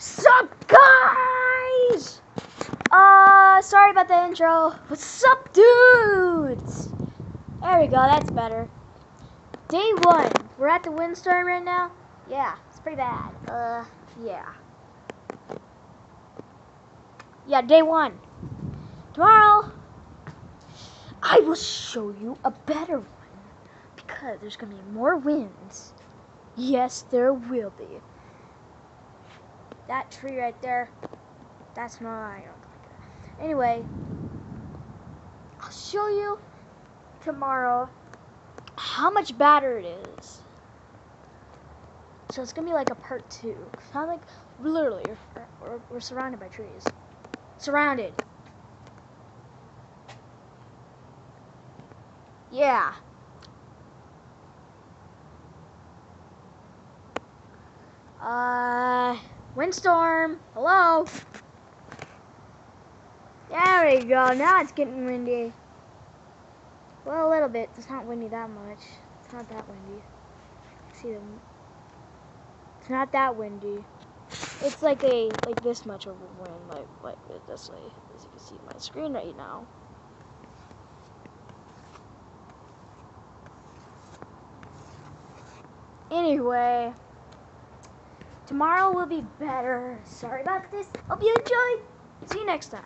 Sup, guys? Sorry about the intro. What's up, dudes? There we go, that's better. Day 1. We're at the windstorm right now. Yeah, it's pretty bad. Yeah. Yeah, day 1. Tomorrow, I will show you a better one. Because there's going to be more winds. Yes, there will be. That tree right there, that's mine. Anyway, I'll show you tomorrow how much better it is. So it's gonna be like a part 2. Not like literally, we're surrounded by trees. Surrounded. Yeah. Windstorm. Hello. There we go. Now it's getting windy. Well, a little bit. It's not windy that much. It's not that windy. See them? It's not that windy. It's like this much of a wind, like this way, as you can see my screen right now. Anyway, tomorrow will be better. Sorry about this. Hope you enjoyed. See you next time.